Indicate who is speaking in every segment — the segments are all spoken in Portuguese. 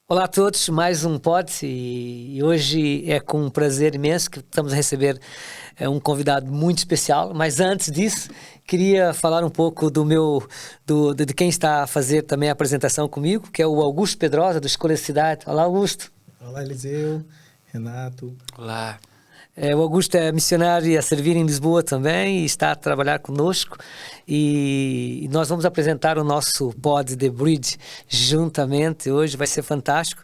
Speaker 1: Olá a todos, mais um Pod e hoje é com um prazer imenso que estamos a receber um convidado muito especial, mas antes disso queria falar um pouco de quem está a fazer também a apresentação comigo, que é o Augusto Pedrosa, do Escolha Cidade. Olá, Augusto.
Speaker 2: Olá, Eliseu, Renato.
Speaker 3: Olá.
Speaker 1: O Augusto é missionário a servir em Lisboa também e está a trabalhar conosco e nós vamos apresentar o nosso Pod The Bridge juntamente hoje, vai ser fantástico.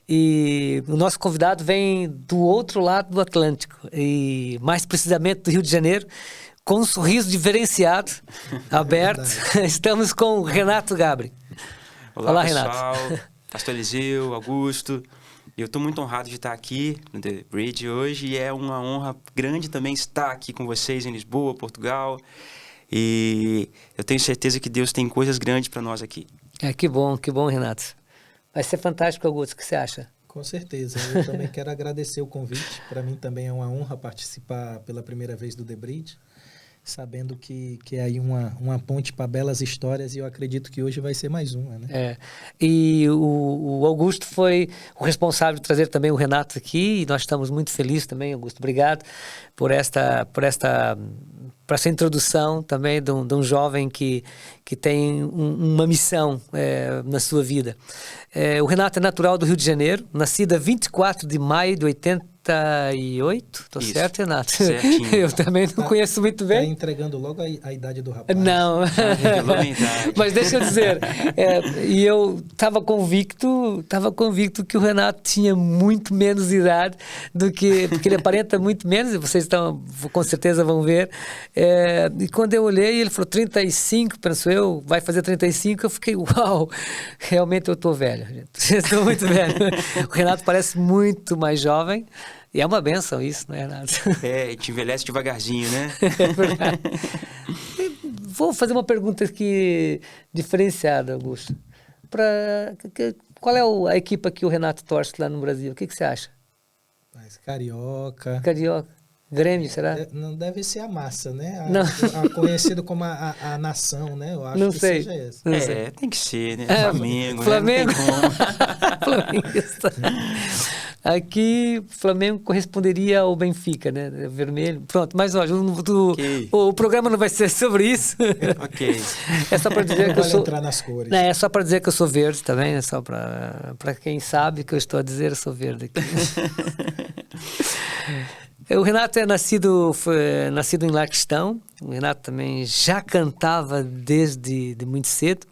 Speaker 1: E o nosso convidado vem do outro lado do Atlântico e mais precisamente do Rio de Janeiro, com um sorriso diferenciado, aberto. Estamos com o Renato Gabri.
Speaker 3: Olá,
Speaker 1: pessoal.
Speaker 3: Renato. Pastor Eliseu, Augusto. Eu estou muito honrado de estar aqui no The Bridge hoje e é uma honra grande também estar aqui com vocês em Lisboa, Portugal. E eu tenho certeza que Deus tem coisas grandes para nós aqui.
Speaker 1: Que bom, Renato. Vai ser fantástico, Augusto. O que você acha?
Speaker 2: Com certeza. Eu também quero agradecer o convite. Para mim também é uma honra participar pela primeira vez do The Bridge, sabendo que é aí uma ponte para belas histórias e eu acredito que hoje vai ser mais uma, né?
Speaker 1: E o Augusto foi o responsável de trazer também o Renato aqui e nós estamos muito felizes também, Augusto. Obrigado por essa introdução também de um jovem que tem uma missão na sua vida. O Renato é natural do Rio de Janeiro, nascido a 24 de maio de 88, tô
Speaker 3: Isso.
Speaker 1: Certo, Renato?
Speaker 3: Certinho.
Speaker 1: Eu também não conheço muito bem.
Speaker 2: Está entregando logo a idade do rapaz.
Speaker 1: Não, mas deixa eu dizer, e eu estava convicto que o Renato tinha muito menos idade porque ele aparenta muito menos, e vocês com certeza vão ver, e quando eu olhei, ele falou 35, penso eu, vai fazer 35, eu fiquei, uau, realmente eu estou velho, gente. Estou muito velho. O Renato parece muito mais jovem, e é uma bênção isso, não é, Renato?
Speaker 3: Te envelhece devagarzinho, né?
Speaker 1: É verdade. Vou fazer uma pergunta aqui diferenciada, Augusto. Qual é a equipa que o Renato torce lá no Brasil? O que você acha?
Speaker 2: Mas Carioca.
Speaker 1: Carioca? Grêmio, será?
Speaker 2: Não deve ser a massa, né?
Speaker 1: Não.
Speaker 2: Conhecido como a nação, né? Eu acho
Speaker 1: Não
Speaker 2: que
Speaker 1: sei.
Speaker 2: seja essa.
Speaker 3: Tem que ser, né? Flamengo,
Speaker 1: Flamengo.
Speaker 3: Né? Não tem como.
Speaker 1: Flamenguista. Aqui, Flamengo corresponderia ao Benfica, né? Vermelho. Pronto, mas olha,
Speaker 3: Okay.
Speaker 1: o programa não vai ser sobre isso.
Speaker 3: Ok.
Speaker 1: É só para dizer que eu sou...
Speaker 2: entrar nas cores.
Speaker 1: Não, é só para dizer que eu sou verde também, é só para quem sabe que eu estou a dizer, eu sou verde aqui. O Renato é nascido em Laquistão. O Renato também já cantava desde muito cedo.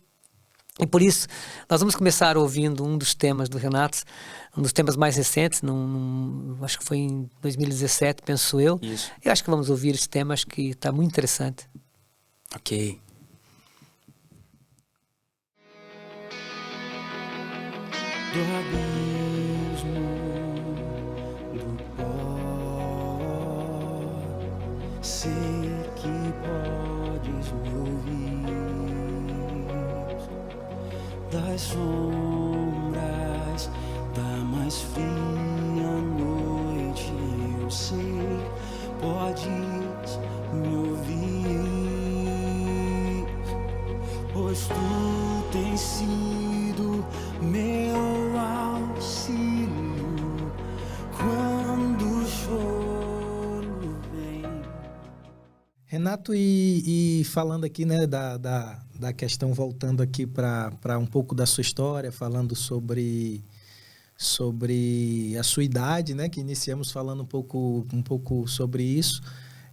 Speaker 1: E por isso, nós vamos começar ouvindo um dos temas do Renato, um dos temas mais recentes, acho que foi em 2017, penso eu.
Speaker 3: Isso.
Speaker 1: Eu acho que vamos ouvir esse tema, acho que está muito interessante.
Speaker 3: Ok.
Speaker 4: Do abismo do pó, sei que podes me ouvir. Das sombras da mais fria noite, eu sei, podes me ouvir, pois tu tens sido meu auxílio quando o choro vem.
Speaker 2: Renato, e falando aqui, né, da questão, voltando aqui para um pouco da sua história, falando sobre a sua idade, né, que iniciamos falando um pouco sobre isso.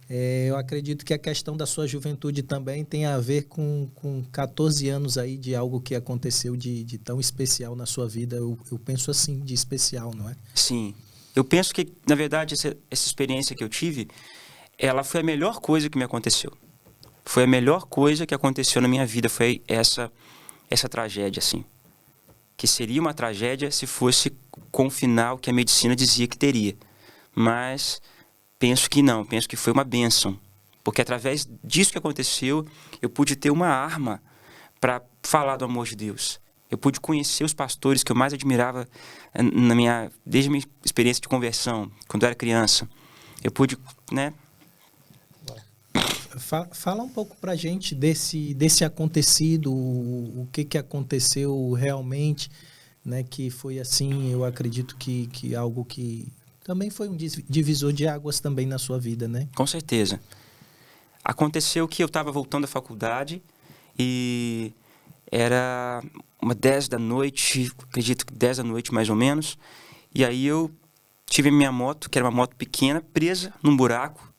Speaker 2: Eu acredito que a questão da sua juventude também tem a ver com 14 anos aí de algo que aconteceu de tão especial na sua vida. Eu penso assim, de especial, não é?
Speaker 3: Sim. Eu penso que, na verdade, essa experiência que eu tive, ela foi a melhor coisa que me aconteceu. Foi a melhor coisa que aconteceu na minha vida, foi essa tragédia, assim. Que seria uma tragédia se fosse com o final que a medicina dizia que teria. Mas penso que não, penso que foi uma bênção. Porque através disso que aconteceu, eu pude ter uma arma para falar do amor de Deus. Eu pude conhecer os pastores que eu mais admirava desde a minha experiência de conversão, quando eu era criança. Eu pude, né?
Speaker 2: Fala um pouco pra gente desse acontecido, o que aconteceu realmente, né? Que foi assim, eu acredito que algo que também foi um divisor de águas também na sua vida, né?
Speaker 3: Com certeza. Aconteceu que eu estava voltando da faculdade e era uma 10 da noite, acredito que 10 da noite mais ou menos, e aí eu tive a minha moto, que era uma moto pequena, presa num buraco,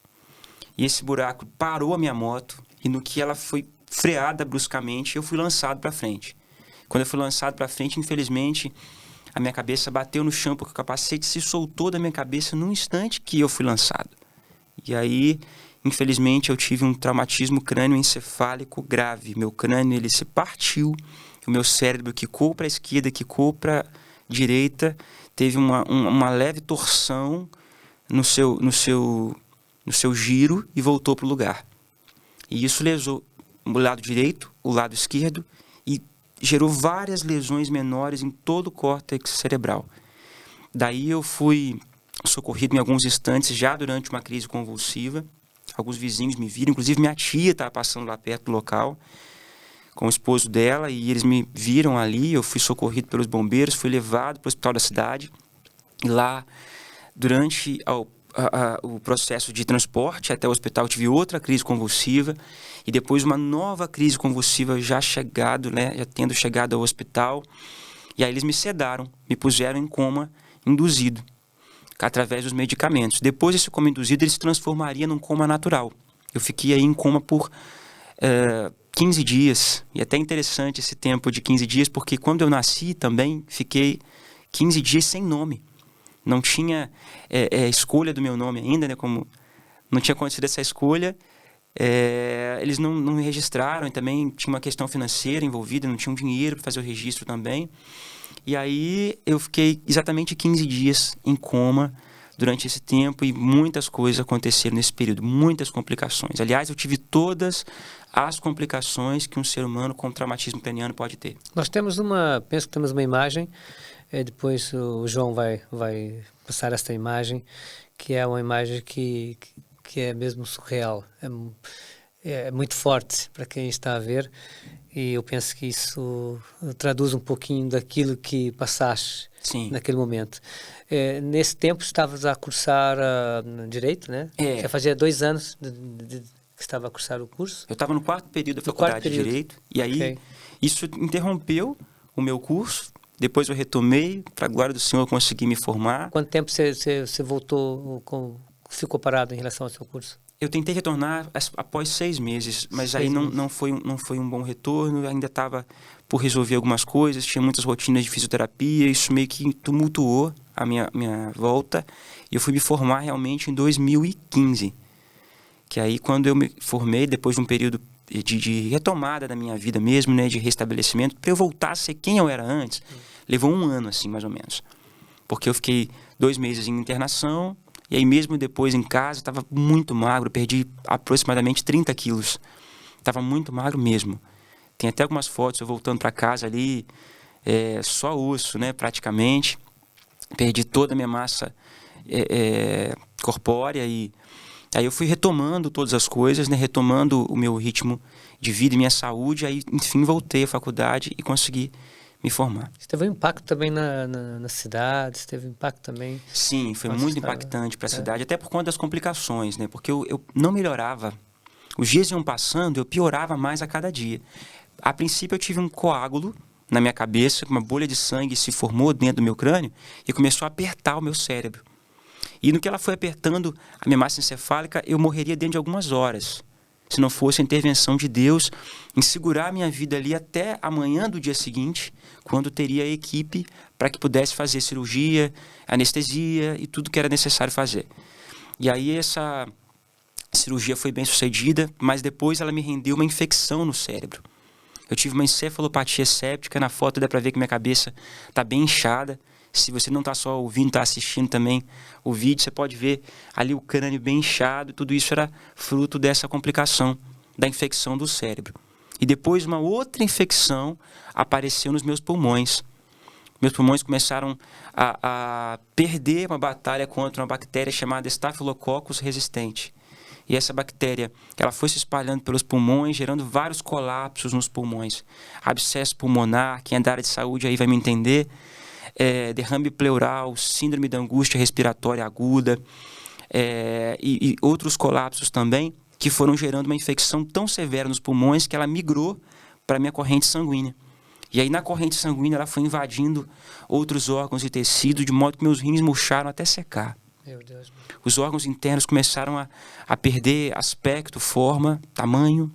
Speaker 3: e esse buraco parou a minha moto, e no que ela foi freada bruscamente, eu fui lançado para frente. Quando eu fui lançado para frente, infelizmente, a minha cabeça bateu no chão, porque o capacete se soltou da minha cabeça num instante que eu fui lançado. E aí, infelizmente, eu tive um traumatismo crânioencefálico grave. Meu crânio, ele se partiu, o meu cérebro quicou para a esquerda, quicou para a direita, teve uma leve torção no seu giro e voltou para o lugar. E isso lesou o lado direito, o lado esquerdo, e gerou várias lesões menores em todo o córtex cerebral. Daí eu fui socorrido em alguns instantes, já durante uma crise convulsiva. Alguns vizinhos me viram, inclusive minha tia estava passando lá perto do local, com o esposo dela, e eles me viram ali. Eu fui socorrido pelos bombeiros, fui levado para o hospital da cidade, e lá, durante o processo de transporte até o hospital, tive outra crise convulsiva, e depois uma nova crise convulsiva já tendo chegado ao hospital, e aí eles me sedaram, me puseram em coma induzido, através dos medicamentos. Depois desse coma induzido, ele se transformaria num coma natural. Eu fiquei aí em coma por 15 dias, e é até interessante esse tempo de 15 dias, porque quando eu nasci também, fiquei 15 dias sem nome. Não tinha escolha do meu nome ainda, né? Como não tinha acontecido essa escolha, eles não me registraram, e também tinha uma questão financeira envolvida, não tinha um dinheiro para fazer o registro também. E aí eu fiquei exatamente 15 dias em coma durante esse tempo, e muitas coisas aconteceram nesse período, muitas complicações. Aliás, eu tive todas as complicações que um ser humano com traumatismo craniano pode ter.
Speaker 1: Nós temos penso que temos uma imagem, depois o João vai passar esta imagem, que é uma imagem que é mesmo surreal, é muito forte para quem está a ver, e eu penso que isso traduz um pouquinho daquilo que passaste.
Speaker 3: Sim.
Speaker 1: Naquele momento. Nesse tempo estavas a cursar Direito, né? Já fazia 2 anos que estava a cursar o curso.
Speaker 3: Eu estava no 4º período da faculdade de Direito, e aí isso interrompeu o meu curso. Depois eu retomei, para a glória do Senhor eu consegui me formar.
Speaker 1: Quanto tempo você voltou, ficou parado em relação ao seu curso?
Speaker 3: Eu tentei retornar após 6 meses, mas aí não foi um bom retorno. Eu ainda estava por resolver algumas coisas, tinha muitas rotinas de fisioterapia, isso meio que tumultuou a minha volta. E eu fui me formar realmente em 2015. Que aí, quando eu me formei, depois de um período de retomada da minha vida mesmo, né, de restabelecimento, para eu voltar a ser quem eu era antes, levou 1 ano, assim, mais ou menos. Porque eu fiquei 2 meses em internação, e aí mesmo depois em casa, estava muito magro, perdi aproximadamente 30 quilos. Estava muito magro mesmo. Tem até algumas fotos eu voltando para casa ali, só osso, né, praticamente. Perdi toda a minha massa corpórea, e aí eu fui retomando todas as coisas, né, retomando o meu ritmo de vida e minha saúde, aí enfim voltei à faculdade e consegui me formar.
Speaker 1: Isso teve um impacto também na cidade, isso teve impacto também...
Speaker 3: Sim, foi muito impactante para a cidade, até por conta das complicações, né? Porque eu não melhorava. Os dias iam passando, eu piorava mais a cada dia. A princípio eu tive um coágulo na minha cabeça, uma bolha de sangue se formou dentro do meu crânio e começou a apertar o meu cérebro. E no que ela foi apertando a minha massa encefálica, eu morreria dentro de algumas horas, se não fosse a intervenção de Deus em segurar a minha vida ali até amanhã do dia seguinte, quando teria a equipe para que pudesse fazer cirurgia, anestesia e tudo que era necessário fazer. E aí essa cirurgia foi bem sucedida, mas depois ela me rendeu uma infecção no cérebro. Eu tive uma encefalopatia séptica, na foto dá para ver que minha cabeça está bem inchada. Se você não está só ouvindo, está assistindo também o vídeo, você pode ver ali o crânio bem inchado. Tudo isso era fruto dessa complicação, da infecção do cérebro. E depois uma outra infecção apareceu nos meus pulmões. Meus pulmões começaram a perder uma batalha contra uma bactéria chamada Staphylococcus resistente. E essa bactéria, ela foi se espalhando pelos pulmões, gerando vários colapsos nos pulmões. Abscesso pulmonar, quem é da área de saúde aí vai me entender. Derrame pleural, síndrome da angústia respiratória aguda, e outros colapsos também, que foram gerando uma infecção tão severa nos pulmões que ela migrou para a minha corrente sanguínea. E aí, na corrente sanguínea, ela foi invadindo outros órgãos e tecidos, de modo que meus rins murcharam até secar.
Speaker 1: Meu Deus.
Speaker 3: Os órgãos internos começaram a perder aspecto, forma, tamanho.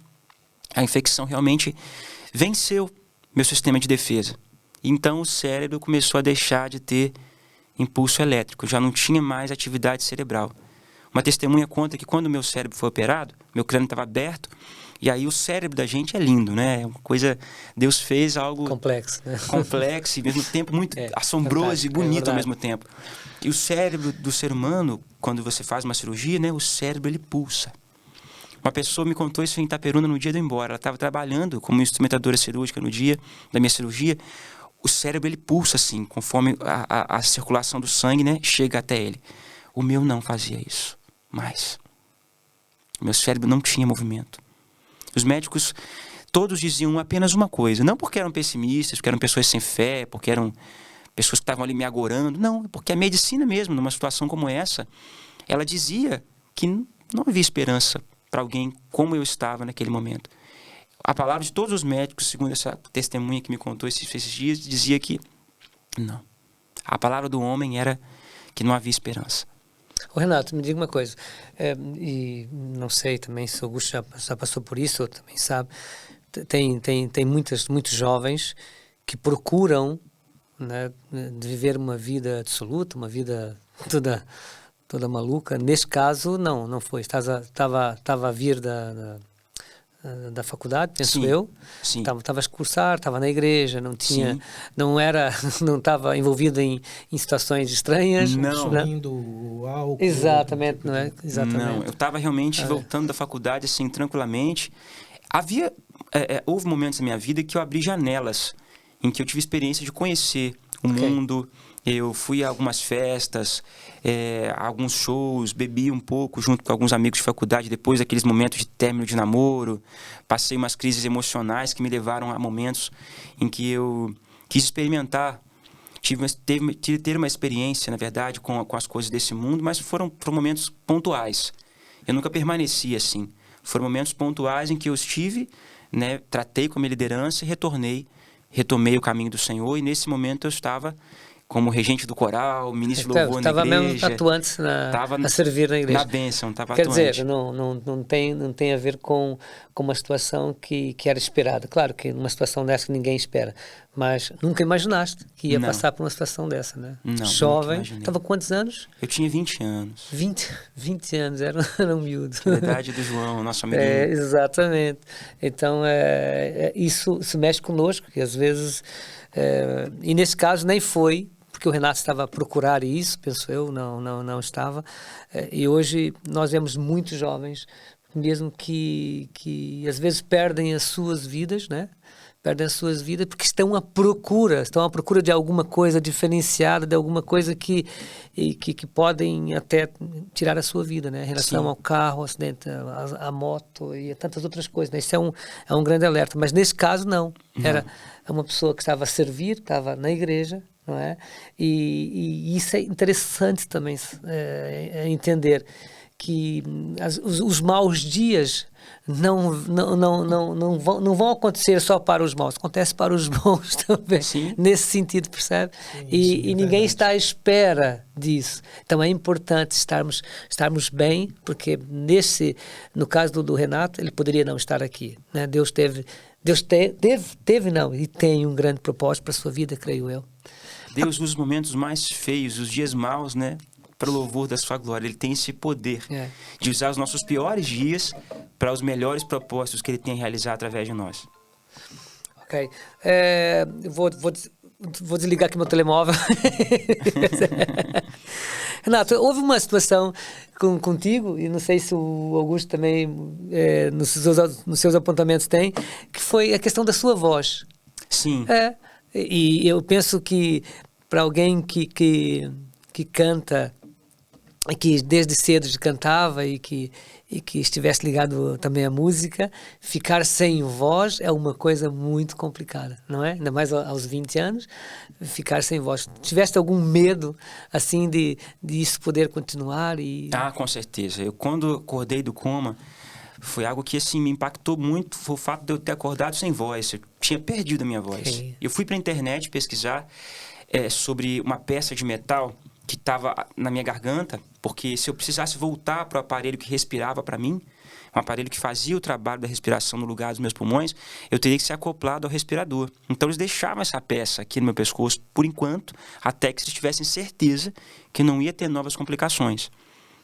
Speaker 3: A infecção realmente venceu meu sistema de defesa. Então, o cérebro começou a deixar de ter impulso elétrico, já não tinha mais atividade cerebral. Uma testemunha conta que quando o meu cérebro foi operado, meu crânio estava aberto, e aí o cérebro da gente é lindo, né? É uma coisa, Deus fez algo
Speaker 1: complexo, né?
Speaker 3: Complexo e ao mesmo tempo muito assombroso e bonito ao mesmo tempo. E o cérebro do ser humano, quando você faz uma cirurgia, né? O cérebro ele pulsa. Uma pessoa me contou isso em Itaperuna no dia de eu ir embora. Ela estava trabalhando como instrumentadora cirúrgica no dia da minha cirurgia. O cérebro ele pulsa assim, conforme a circulação do sangue, né? Chega até ele. O meu não fazia isso mais. O meu cérebro não tinha movimento. Os médicos todos diziam apenas uma coisa, não porque eram pessimistas, porque eram pessoas sem fé, porque eram pessoas que estavam ali me agorando, não, porque a medicina mesmo, numa situação como essa, ela dizia que não havia esperança para alguém como eu estava naquele momento. A palavra de todos os médicos, segundo essa testemunha que me contou esses dias, dizia que não. A palavra do homem era que não havia esperança.
Speaker 1: Ô Renato, me diga uma coisa, e não sei também se o Augusto já passou por isso, ou também sabe, tem muitos jovens que procuram, né, de viver uma vida absoluta, uma vida toda maluca. Neste caso, não foi. Estava a vir da faculdade, penso eu.
Speaker 3: Sim.
Speaker 1: Estava a cursar, estava na igreja, não estava envolvido em situações estranhas.
Speaker 3: Não.
Speaker 2: Consumindo álcool.
Speaker 1: Exatamente, não é? Exatamente.
Speaker 3: Não, eu estava realmente voltando da faculdade assim, tranquilamente. Houve momentos na minha vida que eu abri janelas, em que eu tive experiência de conhecer o mundo. Eu fui a algumas festas, alguns shows, bebi um pouco junto com alguns amigos de faculdade, depois daqueles momentos de término de namoro. Passei umas crises emocionais que me levaram a momentos em que eu quis experimentar. Ter uma experiência, na verdade, com as coisas desse mundo, mas foram momentos pontuais. Eu nunca permaneci assim. Foram momentos pontuais em que eu estive, né, tratei com a minha liderança e retomei o caminho do Senhor, e nesse momento eu estava como regente do coral, ministro de louvor na igreja.
Speaker 1: Estava mesmo atuante a servir na igreja.
Speaker 3: Na bênção, estava
Speaker 1: atuante.
Speaker 3: Quer
Speaker 1: dizer, não tem a ver com uma situação que era esperada. Claro que numa situação dessa ninguém espera, mas nunca imaginaste que ia passar por uma situação dessa, né?
Speaker 3: Não,
Speaker 1: jovem, estava com quantos anos?
Speaker 3: Eu tinha 20 anos.
Speaker 1: 20 anos, era um miúdo.
Speaker 3: A idade do João, nosso amiguinho.
Speaker 1: Exatamente. Então, isso se mexe conosco, que às vezes... e nesse caso nem foi, porque o Renato estava a procurar isso, penso eu, não estava. E hoje nós vemos muitos jovens, mesmo que às vezes perdem as suas vidas, né? Perdem as suas vidas porque estão à procura de alguma coisa diferenciada, de alguma coisa que podem até tirar a sua vida, né? Em relação
Speaker 3: Sim.
Speaker 1: ao carro, ao acidente, à moto e a tantas outras coisas, né? Isso é um grande alerta, mas nesse caso não. Era uma pessoa que estava a servir, estava na igreja, não é? E isso é interessante também entender que os maus dias não vão acontecer só para os maus, acontece para os bons também.
Speaker 3: Sim.
Speaker 1: Nesse sentido, percebe?
Speaker 2: Sim,
Speaker 1: E ninguém
Speaker 2: verdade.
Speaker 1: está à espera disso. Então é importante estarmos bem, porque no caso do Renato, ele poderia não estar aqui, né? Deus teve e tem um grande propósito para a sua vida, creio eu.
Speaker 3: Deus, nos momentos mais feios, os dias maus, né, para o louvor da sua glória, Ele tem esse poder de usar os nossos piores dias para os melhores propósitos que Ele tem a realizar através de nós.
Speaker 1: Ok. Vou desligar aqui meu telemóvel. Renato, houve uma situação contigo, e não sei se o Augusto também, nos seus apontamentos tem, que foi a questão da sua voz.
Speaker 3: Sim.
Speaker 1: E eu penso que para alguém que canta que desde cedo cantava e que estivesse ligado também à música, ficar sem voz é uma coisa muito complicada, não é? Ainda mais aos 20 anos, ficar sem voz. Tiveste algum medo, assim, de isso poder continuar?
Speaker 3: Ah, com certeza. Eu, quando acordei do coma, foi algo que, assim, me impactou muito, foi o fato de eu ter acordado sem voz. Eu tinha perdido a minha voz.
Speaker 1: Sim.
Speaker 3: Eu fui para a internet pesquisar sobre uma peça de metal que estava na minha garganta, porque se eu precisasse voltar para o aparelho que respirava para mim, um aparelho que fazia o trabalho da respiração no lugar dos meus pulmões, eu teria que ser acoplado ao respirador. Então eles deixavam essa peça aqui no meu pescoço por enquanto, até que eles tivessem certeza que não ia ter novas complicações.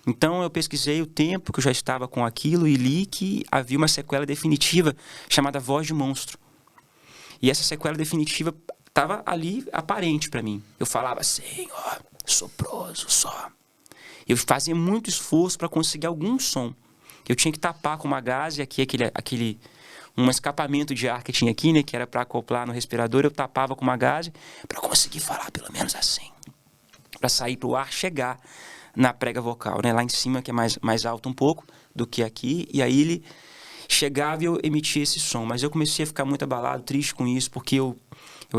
Speaker 3: Então eu pesquisei o tempo que eu já estava com aquilo e li que havia uma sequela definitiva chamada voz de monstro. E essa sequela definitiva estava ali aparente para mim. Eu falava, Senhor, soproso só. Eu fazia muito esforço para conseguir algum som. Eu tinha que tapar com uma gaze, aqui um escapamento de ar que tinha aqui, né, que era para acoplar no respirador, eu tapava com uma gaze para conseguir falar pelo menos assim. Para sair para o ar chegar na prega vocal, né, lá em cima, que é mais alto um pouco do que aqui, e aí ele chegava e eu emitia esse som. Mas eu comecei a ficar muito abalado, triste com isso, porque eu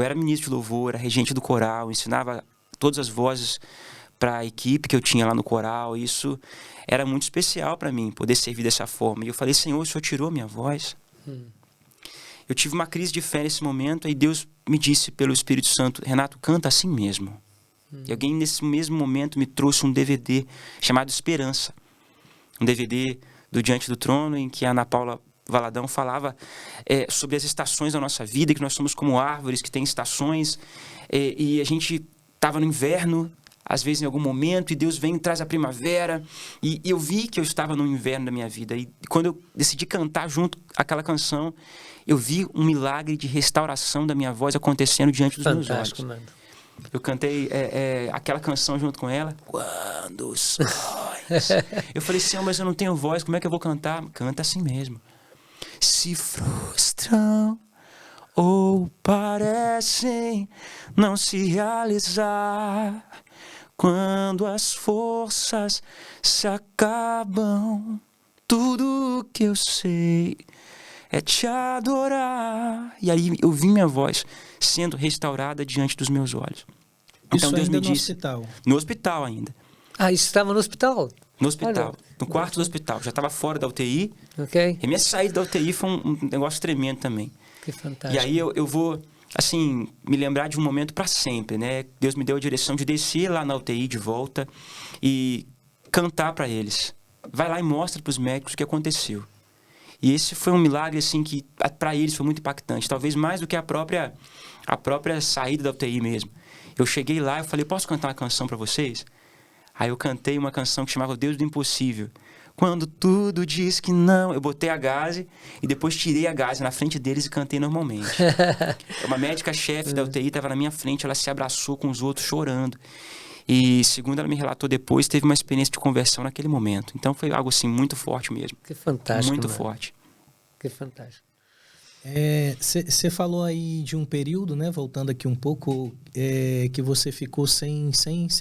Speaker 3: era ministro de louvor, era regente do coral, ensinava todas as vozes para a equipe que eu tinha lá no coral. Isso era muito especial para mim, poder servir dessa forma. E eu falei, Senhor, o Senhor tirou minha voz? Eu tive uma crise de fé nesse momento, e Deus me disse pelo Espírito Santo, Renato, canta assim mesmo. E alguém nesse mesmo momento me trouxe um DVD chamado Esperança. Um DVD do Diante do Trono, em que a Ana Paula Valadão falava sobre as estações da nossa vida, que nós somos como árvores que têm estações, e a gente estava no inverno, às vezes em algum momento, e Deus vem e traz a primavera, e eu vi que eu estava no inverno da minha vida, e quando eu decidi cantar junto àquela canção, eu vi um milagre de restauração da minha voz acontecendo diante dos meus olhos.
Speaker 1: Mano.
Speaker 3: Eu cantei aquela canção junto com ela. Quando os sóis... Eu falei, Senhor, mas eu não tenho voz, como é que eu vou cantar? Canta assim mesmo. Se frustram ou parecem não se realizar quando as forças se acabam. Tudo que eu sei é te adorar. E aí eu vi minha voz sendo restaurada diante dos meus olhos. Então
Speaker 2: Isso
Speaker 3: Deus
Speaker 2: ainda
Speaker 3: me
Speaker 2: no
Speaker 3: disse,
Speaker 2: hospital?
Speaker 3: No hospital ainda.
Speaker 1: Ah, isso estava no hospital?
Speaker 3: No hospital.
Speaker 1: Olha.
Speaker 3: No quarto do hospital. Já estava fora da UTI.
Speaker 1: Ok.
Speaker 3: E minha saída da UTI foi um negócio tremendo também.
Speaker 1: Que fantástico.
Speaker 3: E aí eu vou, assim, me lembrar de um momento para sempre, né? Deus me deu a direção de descer lá na UTI de volta e cantar para eles. Vai lá e mostra para os médicos o que aconteceu. E esse foi um milagre, assim, que para eles foi muito impactante. Talvez mais do que a própria saída da UTI mesmo. Eu cheguei lá e falei, posso cantar uma canção para vocês? Aí eu cantei uma canção que chamava Deus do Impossível. Quando tudo diz que não, eu botei a gaze e depois tirei a gaze na frente deles e cantei normalmente. Uma médica-chefe da UTI estava na minha frente, ela se abraçou com os outros chorando. E, segundo ela me relatou depois, teve uma experiência de conversão naquele momento. Então foi algo assim muito forte mesmo.
Speaker 1: Que fantástico.
Speaker 3: Muito
Speaker 1: mano.
Speaker 3: forte.
Speaker 1: Que fantástico.
Speaker 2: Você falou aí de um período, né? Voltando aqui um pouco, que você ficou sem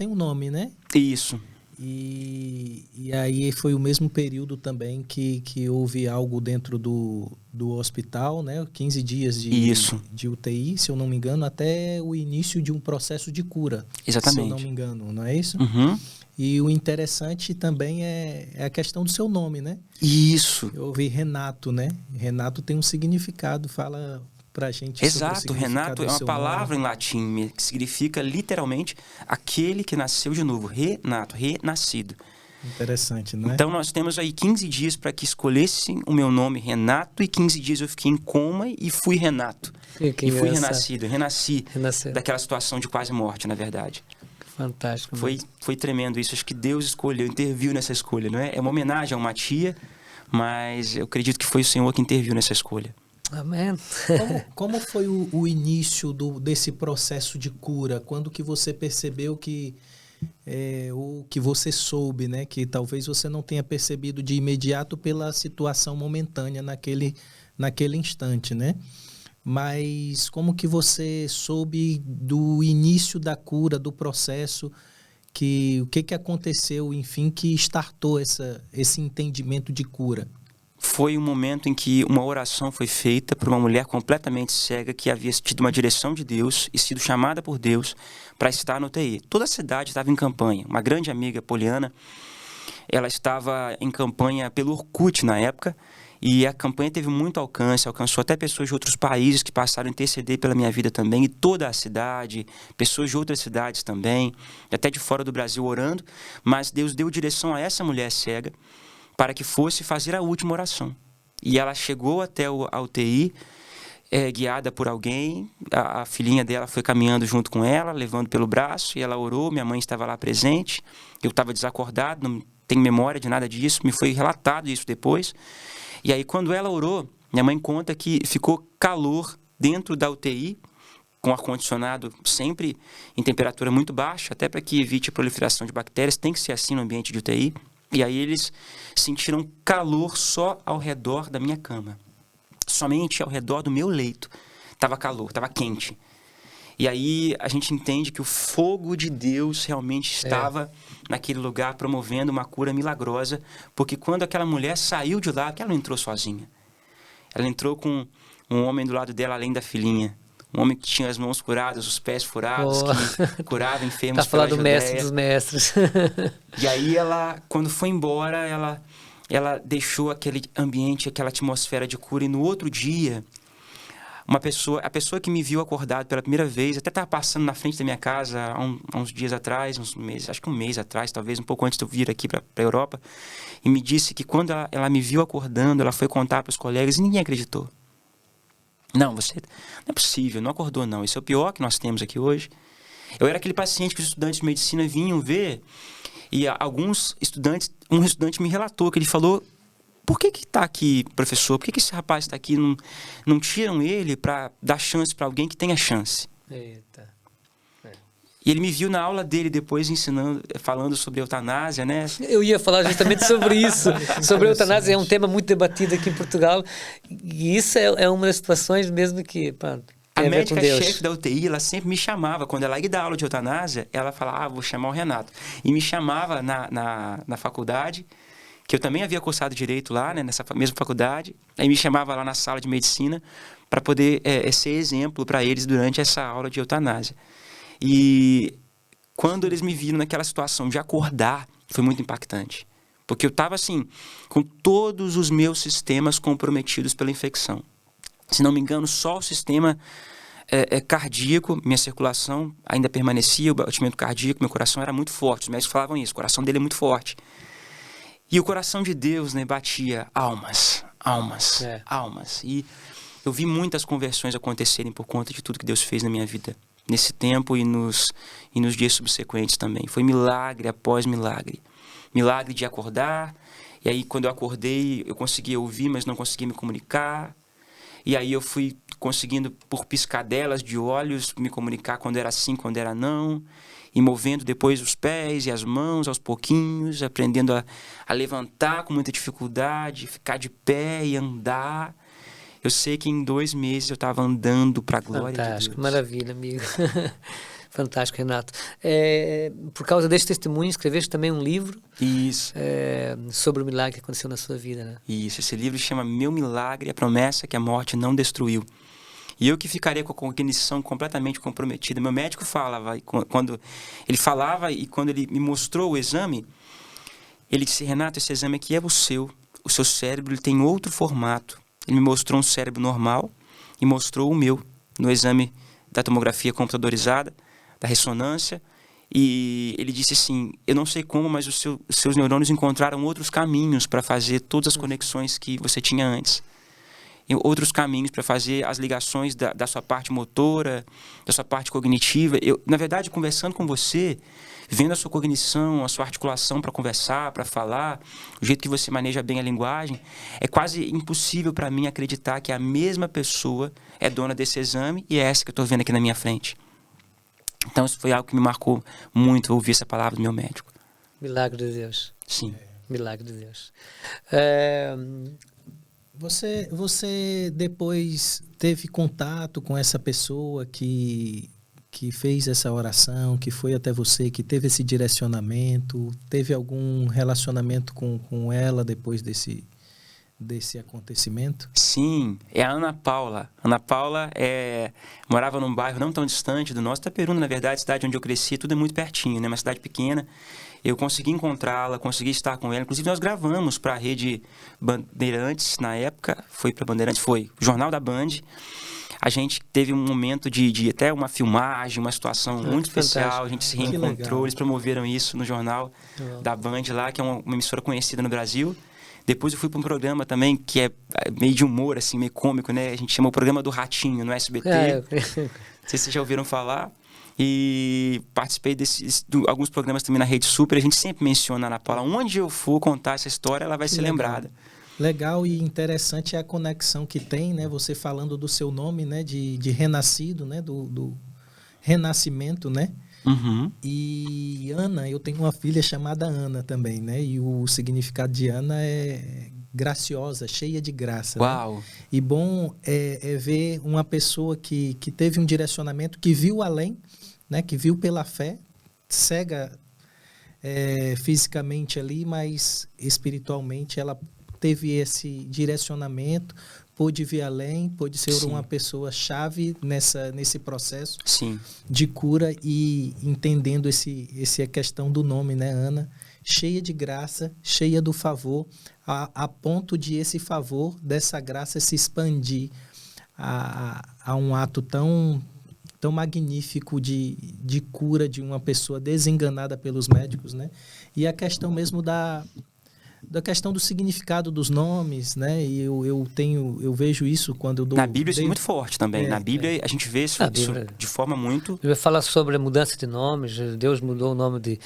Speaker 2: um nome, né?
Speaker 3: Isso.
Speaker 2: E aí foi o mesmo período também que houve algo dentro do hospital, né? 15 dias de UTI, se eu não me engano, até o início de um processo de cura.
Speaker 3: Exatamente.
Speaker 2: Se eu não me engano, não é isso?
Speaker 3: Uhum.
Speaker 2: E o interessante também é a questão do seu nome, né?
Speaker 3: Isso.
Speaker 2: Eu ouvi Renato, né? Renato tem um significado, fala pra gente.
Speaker 3: Exato, Renato é uma palavra em latim que significa literalmente aquele que nasceu de novo, Renato, renascido.
Speaker 2: Interessante, não é?
Speaker 3: Então nós temos aí 15 dias para que escolhessem o meu nome Renato, e 15 dias eu fiquei em coma e fui Renato.
Speaker 1: Que
Speaker 3: e fui
Speaker 1: engraçado.
Speaker 3: renasci
Speaker 1: Renasceu.
Speaker 3: daquela situação de quase morte, na verdade.
Speaker 1: Fantástico.
Speaker 3: Foi tremendo isso, acho que Deus escolheu, interviu nessa escolha, não é? É uma homenagem a uma tia, mas eu acredito que foi o Senhor que interviu nessa escolha.
Speaker 1: Amém.
Speaker 2: Como foi o início desse processo de cura? Quando que você percebeu que o que você soube, né? Que talvez você não tenha percebido de imediato pela situação momentânea naquele instante, né? Mas como que você soube do início da cura, do processo o que aconteceu, enfim, que startou esse entendimento de cura?
Speaker 3: Foi um momento em que uma oração foi feita por uma mulher completamente cega que havia tido uma direção de Deus e sido chamada por Deus para estar no UTI. Toda a cidade estava em campanha. Uma grande amiga, Poliana, ela estava em campanha pelo Orkut na época, e a campanha teve muito alcance, alcançou até pessoas de outros países que passaram a interceder pela minha vida também, e toda a cidade, pessoas de outras cidades também, até de fora do Brasil orando, mas Deus deu direção a essa mulher cega para que fosse fazer a última oração. E ela chegou até a UTI, guiada por alguém, a filhinha dela foi caminhando junto com ela, levando pelo braço, e ela orou, minha mãe estava lá presente, eu estava desacordado, não tenho memória de nada disso, me foi relatado isso depois. E aí, quando ela orou, minha mãe conta que ficou calor dentro da UTI, com ar-condicionado sempre em temperatura muito baixa, até para que evite a proliferação de bactérias, tem que ser assim no ambiente de UTI. E aí eles sentiram calor só ao redor da minha cama. Somente ao redor do meu leito. Estava calor, estava quente. E aí a gente entende que o fogo de Deus realmente estava naquele lugar promovendo uma cura milagrosa, porque quando aquela mulher saiu de lá, porque ela não entrou sozinha. Ela entrou com um homem do lado dela, além da filhinha. Um homem que tinha as mãos curadas, os pés furados, que curava enfermos
Speaker 1: pela
Speaker 3: Judéia.
Speaker 1: do mestre dos mestres.
Speaker 3: E aí ela, quando foi embora, ela deixou aquele ambiente, aquela atmosfera de cura. E no outro dia, a pessoa que me viu acordado pela primeira vez, até estava passando na frente da minha casa há uns dias atrás, uns meses, acho que um mês atrás, talvez um pouco antes de eu vir aqui para a Europa, e me disse que quando ela me viu acordando, ela foi contar para os colegas e ninguém acreditou. Não, não é possível, não acordou não. Isso é o pior que nós temos aqui hoje. Eu era aquele paciente que os estudantes de medicina vinham ver, e alguns estudantes, um estudante me relatou que ele falou: por que está aqui, professor? Por que esse rapaz está aqui? Não tiram ele para dar chance para alguém que tenha chance?
Speaker 1: Eita.
Speaker 3: E ele me viu na aula dele depois falando sobre eutanásia, né?
Speaker 1: Eu ia falar justamente sobre isso, sobre a eutanásia. É um tema muito debatido aqui em Portugal. E isso é uma das situações mesmo que
Speaker 3: a médica-chefe da UTI, ela sempre me chamava, quando ela ia dar aula de eutanásia, ela falava: vou chamar o Renato. E me chamava na faculdade, que eu também havia cursado direito lá, né, nessa mesma faculdade. Aí me chamava lá na sala de medicina para poder ser exemplo para eles durante essa aula de eutanásia. E quando eles me viram naquela situação de acordar, foi muito impactante. Porque eu estava assim, com todos os meus sistemas comprometidos pela infecção. Se não me engano, só o sistema cardíaco, minha circulação ainda permanecia, o batimento cardíaco, meu coração era muito forte. Os médicos falavam isso, o coração dele é muito forte. E o coração de Deus, né, batia almas. E eu vi muitas conversões acontecerem por conta de tudo que Deus fez na minha vida, nesse tempo e nos dias subsequentes também. Foi milagre após milagre. Milagre de acordar, e aí quando eu acordei, eu conseguia ouvir, mas não conseguia me comunicar. E aí eu fui conseguindo, por piscadelas de olhos, me comunicar quando era sim, quando era não. E movendo depois os pés e as mãos aos pouquinhos, aprendendo a levantar com muita dificuldade, ficar de pé e andar. Eu sei que em 2 meses eu estava andando para a glória de Deus.
Speaker 1: Fantástico, maravilha, amigo. Fantástico, Renato. Por causa desse testemunho, escreveste também um livro.
Speaker 3: Isso.
Speaker 1: Sobre o milagre que aconteceu na sua vida, né?
Speaker 3: Isso, esse livro chama Meu Milagre, a Promessa que a Morte Não Destruiu. E eu que ficaria com a cognição completamente comprometida. Meu médico falava, quando ele falava e quando ele me mostrou o exame, ele disse: Renato, esse exame aqui é o seu cérebro ele tem outro formato. Ele me mostrou um cérebro normal e mostrou o meu no exame da tomografia computadorizada, da ressonância. E ele disse assim: eu não sei como, mas os seus neurônios encontraram outros caminhos para fazer todas as conexões que você tinha antes. E outros caminhos para fazer as ligações da sua parte motora, da sua parte cognitiva. Na verdade, conversando com você, vendo a sua cognição, a sua articulação para conversar, para falar, o jeito que você maneja bem a linguagem, é quase impossível para mim acreditar que a mesma pessoa é dona desse exame e é essa que eu estou vendo aqui na minha frente. Então, isso foi algo que me marcou muito, ouvir essa palavra do meu médico.
Speaker 1: Milagre de Deus.
Speaker 3: Sim.
Speaker 1: Milagre de Deus.
Speaker 2: Você depois teve contato com essa pessoa que que fez essa oração, que foi até você, que teve esse direcionamento, teve algum relacionamento com ela depois desse acontecimento?
Speaker 3: Sim, é a Ana Paula. Ana Paula morava num bairro não tão distante do nosso, Itaperuna, na verdade, cidade onde eu cresci, tudo é muito pertinho, né? Uma cidade pequena. Eu consegui encontrá-la, consegui estar com ela. Inclusive, nós gravamos para a Rede Bandeirantes, na época, foi para Bandeirantes, foi o Jornal da Band. A gente teve um momento de até uma filmagem, uma situação muito especial.
Speaker 1: fantástico.
Speaker 3: A gente se reencontrou, eles promoveram isso no Jornal da Band lá, que é uma emissora conhecida no Brasil. Depois eu fui para um programa também que é meio de humor, assim, meio cômico, né? A gente chama o programa do Ratinho, no SBT. Não sei se vocês já ouviram falar. E participei de alguns programas também na Rede Super. A gente sempre menciona a Ana Paula. Onde eu for contar essa história, ela vai ser lembrada.
Speaker 2: Legal e interessante é a conexão que tem, né? Você falando do seu nome, né? De renascido, né? Do renascimento, né?
Speaker 3: Uhum.
Speaker 2: E Ana, eu tenho uma filha chamada Ana também, né? E o significado de Ana é graciosa, cheia de graça.
Speaker 3: Uau!
Speaker 2: Né? E bom é ver uma pessoa que teve um direcionamento, que viu além, né? Que viu pela fé, cega fisicamente ali, mas espiritualmente ela teve esse direcionamento, pôde vir além, pôde ser
Speaker 3: Sim.
Speaker 2: uma pessoa-chave nesse processo
Speaker 3: Sim.
Speaker 2: de cura e entendendo a questão do nome, né, Ana? Cheia de graça, cheia do favor, a ponto de esse favor, dessa graça se expandir a um ato tão magnífico de cura de uma pessoa desenganada pelos médicos, né? E a questão mesmo da questão do significado dos nomes, né? E eu vejo isso quando eu dou...
Speaker 3: Na Bíblia isso é muito forte também. Na Bíblia a gente vê isso de forma muito...
Speaker 1: A Bíblia fala sobre a mudança de nomes. Deus mudou o nome de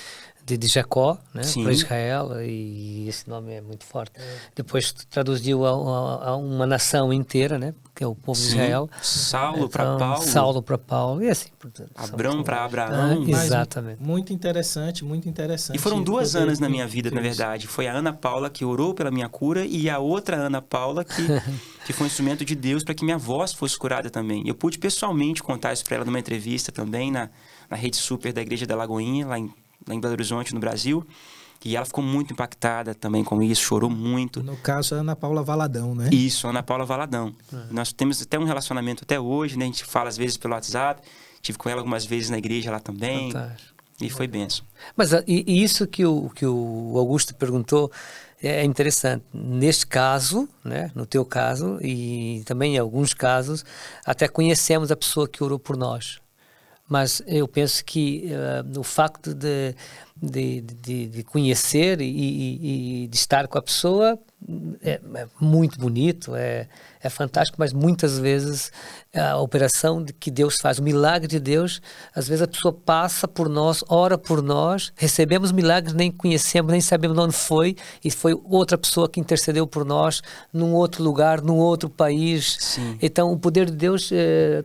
Speaker 1: Jacó, né, para Israel, e esse nome é muito forte. Depois traduziu a uma nação inteira, né, que é o povo de Israel.
Speaker 3: Saulo para Paulo.
Speaker 1: Saulo para Paulo, e assim.
Speaker 3: Abrão para Abraão.
Speaker 1: Exatamente.
Speaker 2: Muito interessante, muito interessante.
Speaker 3: E foram duas Anas na minha vida, na verdade. Foi a Ana Paula que orou pela minha cura e a outra Ana Paula que foi um instrumento de Deus para que minha voz fosse curada também. Eu pude pessoalmente contar isso para ela numa entrevista também na Rede Super da Igreja da Lagoinha, lá em Belo Horizonte, no Brasil. E ela ficou muito impactada também com isso, chorou muito.
Speaker 2: No caso, a Ana Paula Valadão, né?
Speaker 3: Isso, Ana Paula Valadão. Nós temos até um relacionamento até hoje, né? A gente fala às vezes pelo WhatsApp. Tive com ela algumas vezes na igreja lá também.
Speaker 1: Fantástico.
Speaker 3: E foi bênção.
Speaker 1: Mas e isso que o Augusto perguntou é interessante. Neste caso, né, no teu caso, e também em alguns casos, até conhecemos a pessoa que orou por nós. Mas eu penso que o facto de conhecer e de estar com a pessoa é muito bonito, é fantástico, mas muitas vezes a operação que Deus faz, o milagre de Deus, às vezes a pessoa passa por nós, ora por nós, recebemos milagres, nem conhecemos, nem sabemos de onde foi, e foi outra pessoa que intercedeu por nós num outro lugar, num outro país.
Speaker 3: Sim.
Speaker 1: Então o poder de Deus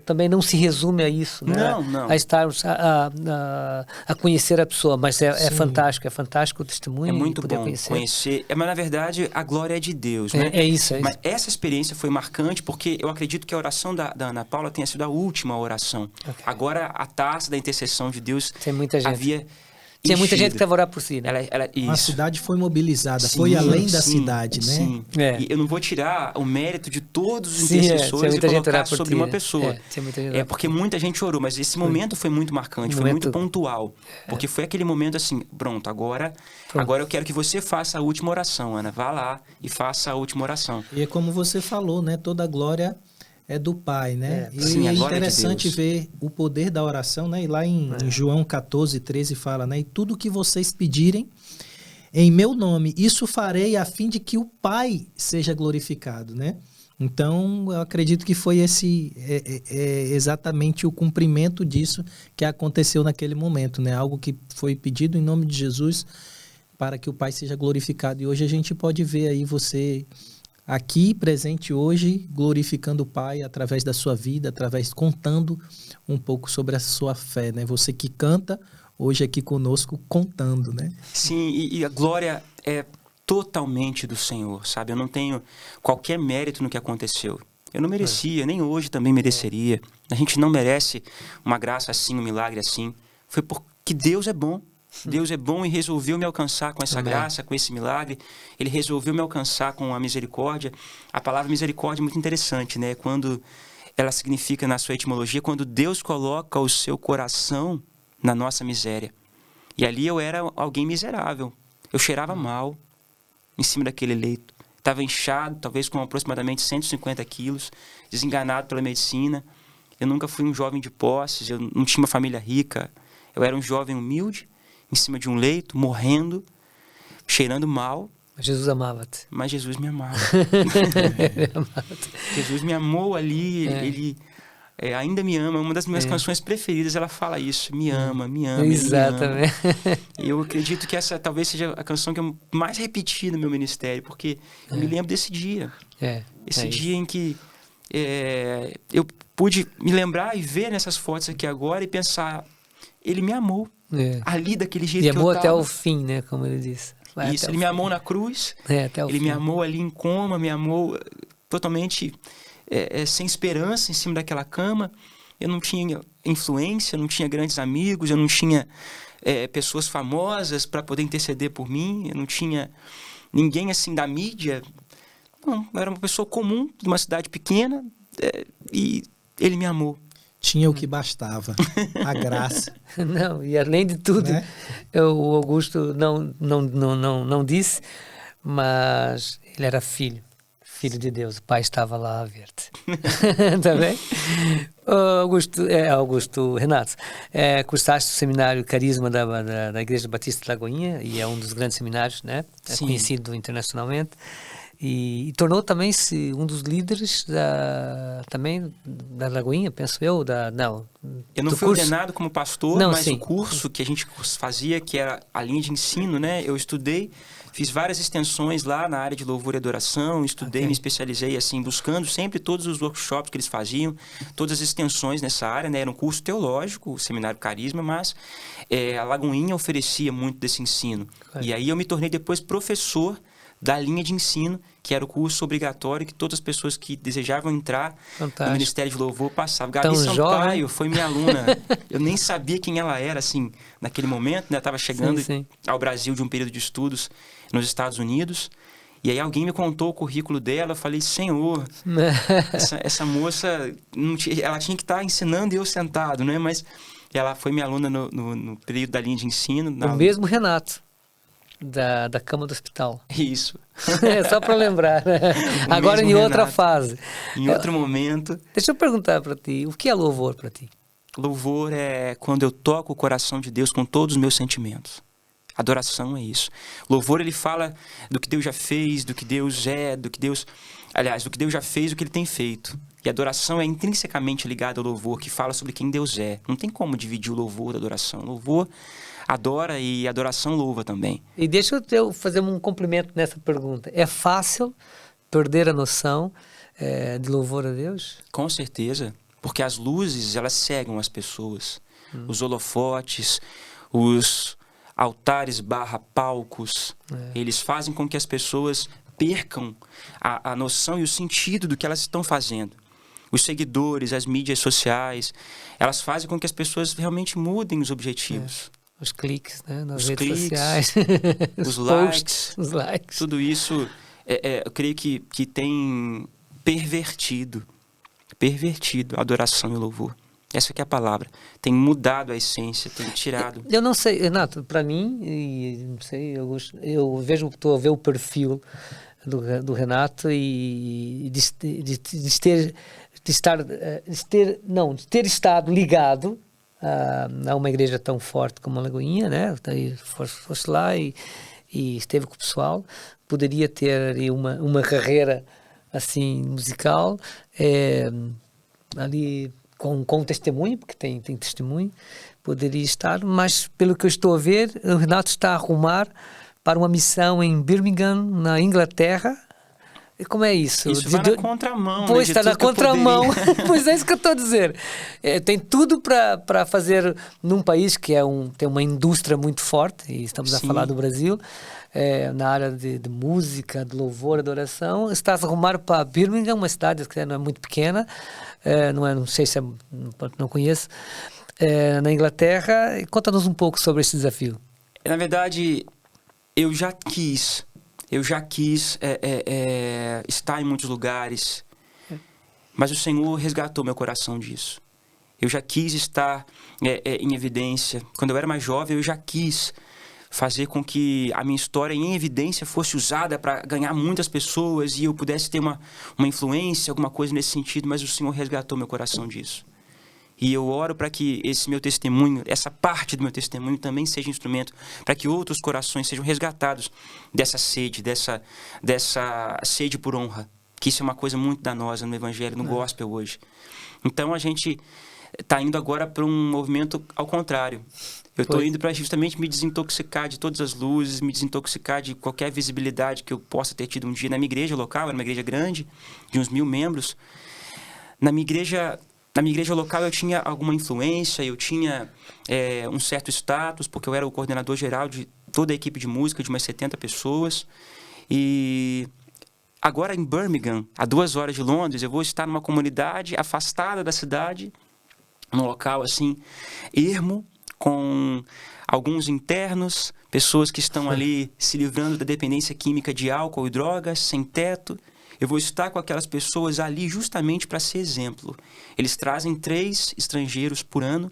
Speaker 1: também não se resume a isso, né?
Speaker 3: Não.
Speaker 1: A estarmos a conhecer a pessoa, mas é fantástico o testemunho.
Speaker 3: É muito
Speaker 1: poder
Speaker 3: bom
Speaker 1: conhecer.
Speaker 3: Mas na verdade a glória é de Deus, né?
Speaker 1: É isso.
Speaker 3: Mas essa experiência foi marcante porque eu acredito que a oração da Ana Paula tenha sido a última oração. Okay. Agora a taça da intercessão de Deus
Speaker 1: tem muita gente.
Speaker 3: havia
Speaker 1: tinha muita gente que estava orar por si, né?
Speaker 2: A cidade foi mobilizada, foi além da cidade, né?
Speaker 3: Sim. E eu não vou tirar o mérito de todos os intercessores e colocar sobre uma pessoa. Porque muita gente orou, mas esse momento foi muito marcante, foi muito pontual. Porque foi aquele momento assim, pronto, agora eu quero que você faça a última oração, Ana. Vá lá e faça a última oração.
Speaker 2: E é como você falou, né? Toda a glória é do Pai, né?
Speaker 3: Sim,
Speaker 2: é interessante ver o poder da oração, né? E lá em João 14:13 fala, né? E tudo que vocês pedirem em meu nome, isso farei a fim de que o Pai seja glorificado, né? Então, eu acredito que foi exatamente o cumprimento disso que aconteceu naquele momento, né? Algo que foi pedido em nome de Jesus para que o Pai seja glorificado. E hoje a gente pode ver aí você aqui presente hoje, glorificando o Pai através da sua vida, contando um pouco sobre a sua fé, né? Você que canta hoje aqui conosco contando, né?
Speaker 3: Sim, e a glória é totalmente do Senhor, sabe? Eu não tenho qualquer mérito no que aconteceu. Eu não merecia, nem hoje também mereceria. A gente não merece uma graça assim, um milagre assim. Foi porque Deus é bom. Deus é bom e resolveu me alcançar com essa
Speaker 1: Amém.
Speaker 3: graça, com esse milagre. Ele resolveu me alcançar com a misericórdia. A palavra misericórdia é muito interessante, né? Quando ela significa, na sua etimologia, quando Deus coloca o seu coração na nossa miséria. E ali eu era alguém miserável. Eu cheirava mal em cima daquele leito. Estava inchado, talvez com aproximadamente 150 quilos, desenganado pela medicina. Eu nunca fui um jovem de posses, eu não tinha uma família rica. Eu era um jovem humilde, em cima de um leito, morrendo, cheirando mal.
Speaker 1: Jesus amava-te.
Speaker 3: Mas Jesus me amava. Jesus me amou ali, ele ainda me ama. Uma das minhas canções preferidas, ela fala isso, me ama, me ama.
Speaker 1: Exatamente.
Speaker 3: E eu acredito que essa talvez seja a canção que eu mais repeti no meu ministério, porque eu me lembro desse dia. Esse dia em que eu pude me lembrar e ver nessas fotos aqui agora e pensar, ele me amou. Ali daquele jeito que eu
Speaker 1: amou
Speaker 3: tava.
Speaker 1: até o fim, né? Como ele disse.
Speaker 3: Isso, ele me amou na cruz.
Speaker 1: Até o
Speaker 3: ele
Speaker 1: fim.
Speaker 3: me amou ali em coma, me amou totalmente sem esperança em cima daquela cama. Eu não tinha influência, eu não tinha grandes amigos, eu não tinha pessoas famosas para poder interceder por mim, eu não tinha ninguém assim da mídia. Não, eu era uma pessoa comum de uma cidade pequena e ele me amou.
Speaker 2: Tinha o que bastava, a graça.
Speaker 1: Não, e além de tudo,
Speaker 2: Né?
Speaker 1: O Augusto não disse, mas ele era filho de Deus. O pai estava lá a ver-te. Tá bem? Renato, cursaste o seminário Carisma da Igreja Batista de Lagoinha, e é um dos grandes seminários, né? É
Speaker 3: Sim.
Speaker 1: conhecido internacionalmente. E tornou também-se um dos líderes também da Lagoinha, penso eu.
Speaker 3: Eu não fui ordenado como pastor,
Speaker 1: Não,
Speaker 3: mas
Speaker 1: sim.
Speaker 3: o curso que a gente fazia, que era a linha de ensino, né? Eu estudei, fiz várias extensões lá na área de louvor e adoração, estudei, me especializei assim, buscando sempre todos os workshops que eles faziam, todas as extensões nessa área, né? Era um curso teológico, o Seminário Carisma, mas a Lagoinha oferecia muito desse ensino. E aí eu me tornei depois professor da linha de ensino, que era o curso obrigatório que todas as pessoas que desejavam entrar no Ministério de Louvor passavam. Gabi Sampaio foi minha aluna. Eu nem sabia quem ela era, assim, naquele momento, né? Eu estava chegando ao Brasil de um período de estudos nos Estados Unidos. E aí alguém me contou o currículo dela. Eu falei, Senhor, essa moça, ela tinha que estar ensinando e eu sentado, né? Mas ela foi minha aluna no período da linha de ensino.
Speaker 1: O mesmo Renato. Da cama do hospital.
Speaker 3: Isso.
Speaker 1: Só para lembrar. Agora em outra fase.
Speaker 3: Em outro momento.
Speaker 1: Deixa eu perguntar para ti, o que é louvor para ti?
Speaker 3: Louvor é quando eu toco o coração de Deus com todos os meus sentimentos. Adoração é isso. Louvor, ele fala do que Deus já fez, do que Deus é, do que Deus já fez, do que ele tem feito. E a adoração é intrinsecamente ligada ao louvor, que fala sobre quem Deus é. Não tem como dividir o louvor da adoração. Louvor adora e adoração louva também.
Speaker 1: E deixa eu fazer um complemento nessa pergunta. É fácil perder a noção de louvor a Deus?
Speaker 3: Com certeza, porque as luzes, elas cegam as pessoas. Os holofotes, os altares / palcos, eles fazem com que as pessoas percam a noção e o sentido do que elas estão fazendo. Os seguidores, as mídias sociais, elas fazem com que as pessoas realmente mudem os objetivos.
Speaker 1: Os cliques, né? Nas
Speaker 3: os
Speaker 1: redes
Speaker 3: cliques,
Speaker 1: sociais.
Speaker 3: os
Speaker 1: posts, os likes.
Speaker 3: Tudo isso, eu creio que tem pervertido a adoração e o louvor. Essa que é a palavra. Tem mudado a essência, tem tirado.
Speaker 1: Eu não sei, Renato, para mim, e não sei, eu estou a ver o perfil do Renato e de ter estado ligado a uma igreja tão forte como a Lagoinha, né? Daí foste lá e esteve com o pessoal, poderia ter ali uma carreira assim musical, ali com testemunho, porque tem testemunho, poderia estar, mas pelo que eu estou a ver, o Renato está a arrumar para uma missão em Birmingham, na Inglaterra, Como é isso?
Speaker 3: Isso vai na contramão.
Speaker 1: Pois,
Speaker 3: né, de
Speaker 1: está na
Speaker 3: tudo que eu
Speaker 1: contramão.
Speaker 3: poderia.
Speaker 1: Pois é isso que eu estou a dizer. Tem tudo para fazer num país que tem uma indústria muito forte, e estamos a
Speaker 3: Sim.
Speaker 1: falar do Brasil, na área de música, de louvor, adoração. Estás a arrumar para Birmingham, uma cidade que não é muito pequena, não sei se não conheço, na Inglaterra. Conta-nos um pouco sobre esse desafio.
Speaker 3: Na verdade, eu já quis estar em muitos lugares, mas o Senhor resgatou meu coração disso. Eu já quis estar em evidência. Quando eu era mais jovem, eu já quis fazer com que a minha história em evidência fosse usada para ganhar muitas pessoas e eu pudesse ter uma influência, alguma coisa nesse sentido, mas o Senhor resgatou meu coração disso. E eu oro para que esse meu testemunho, essa parte do meu testemunho também seja instrumento para que outros corações sejam resgatados dessa sede, dessa sede por honra. Que isso é uma coisa muito danosa no Evangelho, no Gospel hoje. Então a gente está indo agora para um movimento ao contrário. Eu estou indo para justamente me desintoxicar de todas as luzes, me desintoxicar de qualquer visibilidade que eu possa ter tido um dia na minha igreja local. Era uma igreja grande, de uns 1000 membros. Na minha igreja local eu tinha alguma influência, eu tinha um certo status, porque eu era o coordenador geral de toda a equipe de música, de umas 70 pessoas. E agora em Birmingham, a 2 horas de Londres, eu vou estar numa comunidade afastada da cidade, num local assim, ermo, com alguns internos, pessoas que estão ali se livrando da dependência química de álcool e drogas, sem teto. Eu vou estar com aquelas pessoas ali justamente para ser exemplo. Eles trazem 3 estrangeiros por ano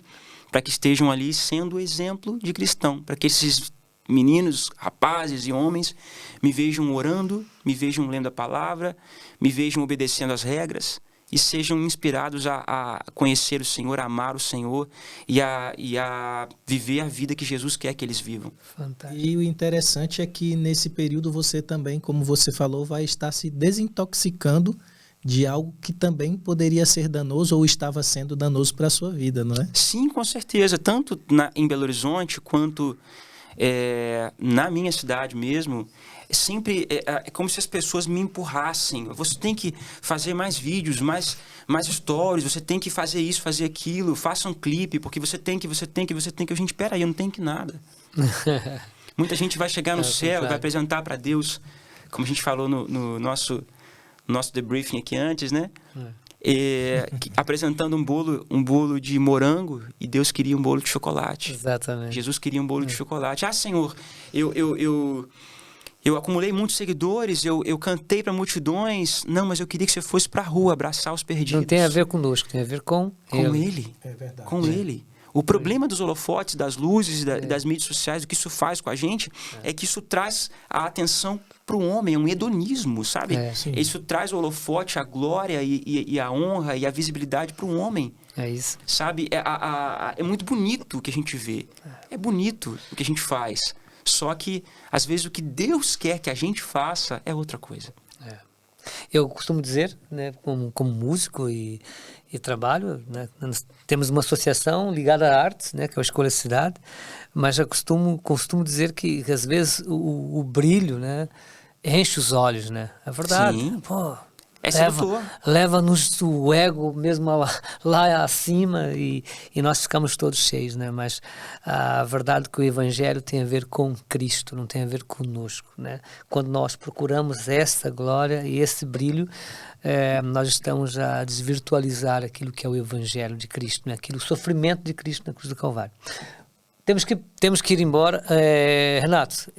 Speaker 3: para que estejam ali sendo exemplo de cristão, para que esses meninos, rapazes e homens me vejam orando, me vejam lendo a palavra, me vejam obedecendo às regras e sejam inspirados a conhecer o Senhor, a amar o Senhor e a viver a vida que Jesus quer que eles vivam.
Speaker 1: Fantástico.
Speaker 2: E o interessante é que nesse período você também, como você falou, vai estar se desintoxicando de algo que também poderia ser danoso ou estava sendo danoso para a sua vida, não é?
Speaker 3: Sim, com certeza. Tanto em Belo Horizonte quanto na minha cidade mesmo, sempre é como se as pessoas me empurrassem. Você tem que fazer mais vídeos, mais stories, você tem que fazer isso, fazer aquilo, faça um clipe, porque você tem que. Gente, peraí, eu não tenho que nada. Muita gente vai chegar no céu e vai apresentar para Deus, como a gente falou no nosso debriefing aqui antes, né? Apresentando um bolo de morango e Deus queria um bolo de chocolate.
Speaker 1: Exatamente.
Speaker 3: Jesus queria um bolo de chocolate. Ah, Senhor, eu acumulei muitos seguidores, eu cantei para multidões. Não, mas eu queria que você fosse para a rua abraçar os perdidos.
Speaker 1: Não tem a ver conosco, tem a ver com
Speaker 3: ele.
Speaker 2: É verdade.
Speaker 3: Com ele. O problema dos holofotes, das luzes, das mídias sociais, o que isso faz com a gente é que isso traz a atenção para o homem, é um hedonismo, sabe? Isso traz o holofote, a glória e a honra e a visibilidade para o homem.
Speaker 1: É isso.
Speaker 3: Sabe? É muito bonito o que a gente vê. É bonito o que a gente faz. Só que, às vezes, o que Deus quer que a gente faça é outra coisa.
Speaker 1: Eu costumo dizer, né, como músico e trabalho, né, nós temos uma associação ligada à artes, né, que é a Escola Cidade, mas eu costumo dizer que às vezes o brilho, né, enche os olhos, né? É verdade.
Speaker 3: Sim.
Speaker 1: Pô,
Speaker 3: sedutor.
Speaker 1: leva-nos o ego mesmo lá acima e nós ficamos todos cheios, né? Mas a verdade é que o Evangelho tem a ver com Cristo, não tem a ver conosco, né? Quando nós procuramos essa glória e esse brilho, nós estamos a desvirtualizar aquilo que é o Evangelho de Cristo, né? O sofrimento de Cristo na cruz do Calvário. Temos que ir embora. Renato,